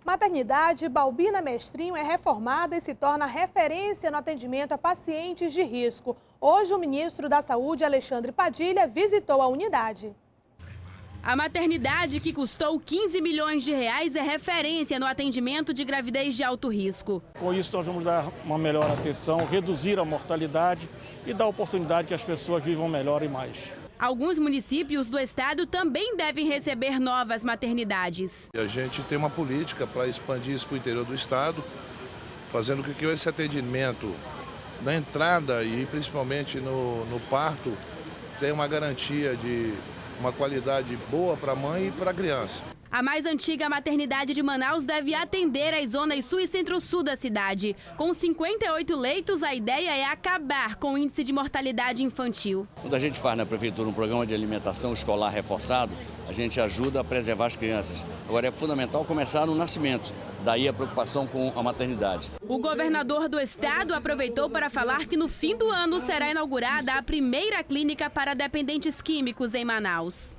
Maternidade Balbina Mestrinho é reformada e se torna referência no atendimento a pacientes de risco. Hoje, o ministro da Saúde, Alexandre Padilha, visitou a unidade. A maternidade, que custou 15 milhões de reais, é referência no atendimento de gravidez de alto risco. Com isso, nós vamos dar uma melhor atenção, reduzir a mortalidade e dar oportunidade que as pessoas vivam melhor e mais. Alguns municípios do estado também devem receber novas maternidades. A gente tem uma política para expandir isso para o interior do estado, fazendo com que esse atendimento na entrada e principalmente no parto tenha uma garantia de uma qualidade boa para a mãe e para a criança. A mais antiga maternidade de Manaus deve atender as zonas sul e centro-sul da cidade. Com 58 leitos, a ideia é acabar com o índice de mortalidade infantil. Quando a gente faz na prefeitura um programa de alimentação escolar reforçado, a gente ajuda a preservar as crianças. Agora é fundamental começar no nascimento, daí a preocupação com a maternidade. O governador do estado aproveitou para falar que no fim do ano será inaugurada a primeira clínica para dependentes químicos em Manaus.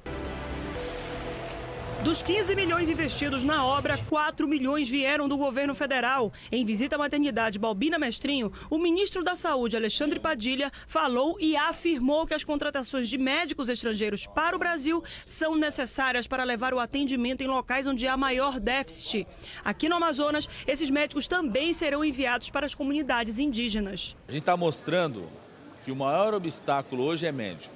Dos 15 milhões investidos na obra, 4 milhões vieram do governo federal. Em visita à maternidade Balbina Mestrinho, o ministro da Saúde, Alexandre Padilha, falou e afirmou que as contratações de médicos estrangeiros para o Brasil são necessárias para levar o atendimento em locais onde há maior déficit. Aqui no Amazonas, esses médicos também serão enviados para as comunidades indígenas. A gente está mostrando que o maior obstáculo hoje é médico.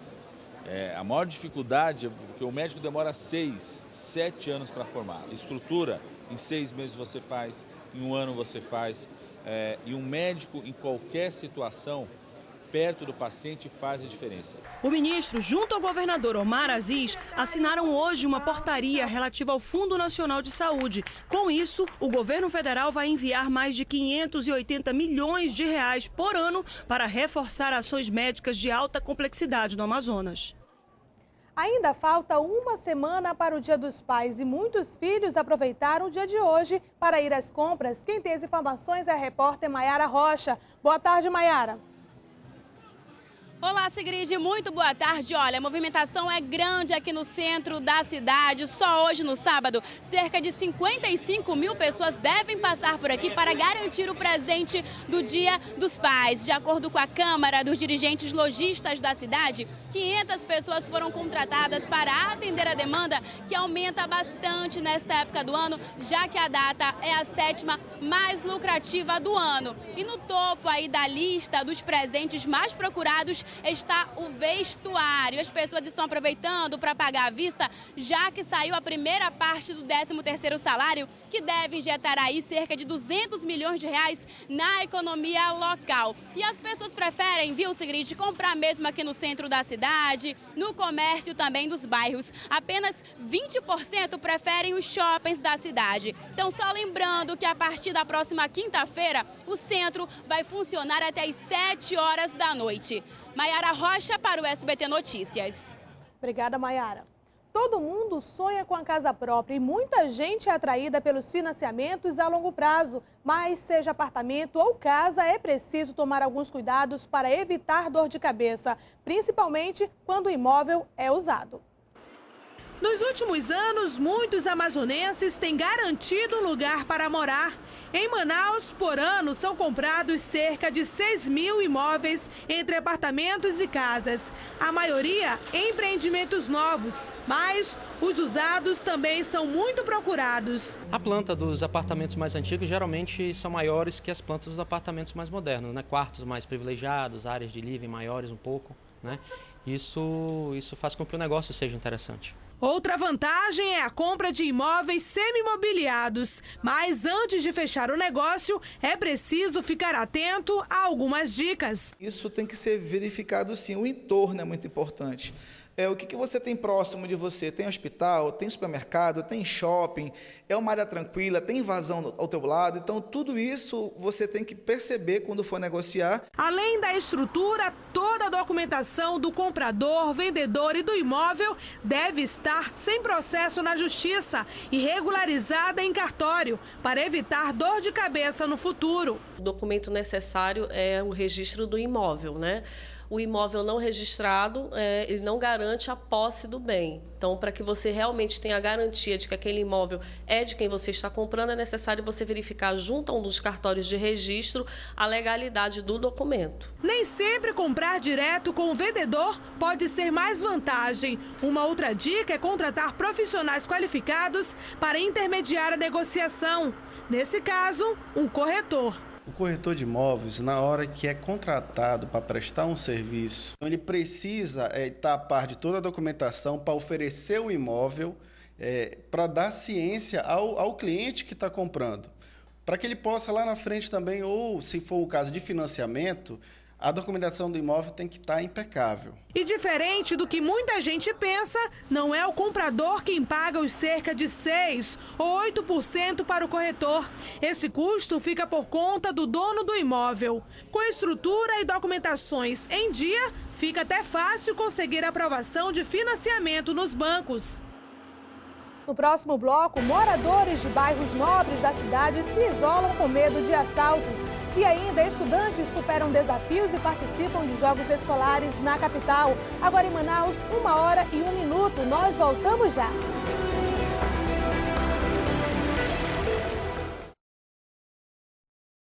A maior dificuldade é porque o médico demora 6, 7 anos para formar. Estrutura, em 6 meses você faz, em 1 ano você faz. E um médico, em qualquer situação, perto do paciente, faz a diferença. O ministro, junto ao governador Omar Aziz, assinaram hoje uma portaria relativa ao Fundo Nacional de Saúde. Com isso, o governo federal vai enviar mais de 580 milhões de reais por ano para reforçar ações médicas de alta complexidade no Amazonas. Ainda falta uma semana para o Dia dos Pais e muitos filhos aproveitaram o dia de hoje para ir às compras. Quem tem as informações é a repórter Maiara Rocha. Boa tarde, Maiara. Olá, Sigrid, muito boa tarde. Olha, a movimentação é grande aqui no centro da cidade. Só hoje, no sábado, cerca de 55 mil pessoas devem passar por aqui para garantir o presente do Dia dos Pais. De acordo com a Câmara dos Dirigentes Lojistas da cidade, 500 pessoas foram contratadas para atender a demanda, que aumenta bastante nesta época do ano, já que a data é a 7ª mais lucrativa do ano. E no topo aí da lista dos presentes mais procurados está o vestuário. As pessoas estão aproveitando para pagar à vista, já que saiu a primeira parte do 13º salário, que deve injetar aí cerca de 200 milhões de reais na economia local. E as pessoas preferem, viu, Sigrid, comprar mesmo aqui no centro da cidade, no comércio também dos bairros. Apenas 20% preferem os shoppings da cidade. Então, só lembrando que a partir da próxima quinta-feira, o centro vai funcionar até às 7 horas da noite. Maiara Rocha para o SBT Notícias. Obrigada, Maiara. Todo mundo sonha com a casa própria e muita gente é atraída pelos financiamentos a longo prazo. Mas seja apartamento ou casa, é preciso tomar alguns cuidados para evitar dor de cabeça, principalmente quando o imóvel é usado. Nos últimos anos, muitos amazonenses têm garantido um lugar para morar. Em Manaus, por ano, são comprados cerca de 6 mil imóveis entre apartamentos e casas. A maioria em empreendimentos novos, mas os usados também são muito procurados. A planta dos apartamentos mais antigos geralmente são maiores que as plantas dos apartamentos mais modernos, né? Quartos mais privilegiados, áreas de living maiores um pouco, né? Isso faz com que o negócio seja interessante. Outra vantagem é a compra de imóveis semi-mobiliados. Mas antes de fechar o negócio, é preciso ficar atento a algumas dicas. Isso tem que ser verificado sim, o entorno é muito importante. O que você tem próximo de você? Tem hospital, tem supermercado, tem shopping, é uma área tranquila, tem invasão ao teu lado. Então, tudo isso você tem que perceber quando for negociar. Além da estrutura, toda a documentação do comprador, vendedor e do imóvel deve estar sem processo na justiça e regularizada em cartório, para evitar dor de cabeça no futuro. O documento necessário é o registro do imóvel, né? O imóvel não registrado, ele não garante a posse do bem. Então, para que você realmente tenha a garantia de que aquele imóvel é de quem você está comprando, é necessário você verificar junto a um dos cartórios de registro a legalidade do documento. Nem sempre comprar direto com o vendedor pode ser mais vantagem. Uma outra dica é contratar profissionais qualificados para intermediar a negociação. Nesse caso, um corretor. O corretor de imóveis, na hora que é contratado para prestar um serviço, ele precisa estar a par de toda a documentação para oferecer o imóvel, para dar ciência ao cliente que está comprando. Para que ele possa lá na frente também, ou se for o caso de financiamento, a documentação do imóvel tem que estar impecável. E diferente do que muita gente pensa, não é o comprador quem paga os cerca de 6% ou 8% para o corretor. Esse custo fica por conta do dono do imóvel. Com estrutura e documentações em dia, fica até fácil conseguir aprovação de financiamento nos bancos. No próximo bloco, moradores de bairros nobres da cidade se isolam com medo de assaltos. E ainda, estudantes superam desafios e participam de jogos escolares na capital. Agora em Manaus, 1h01. Nós voltamos já.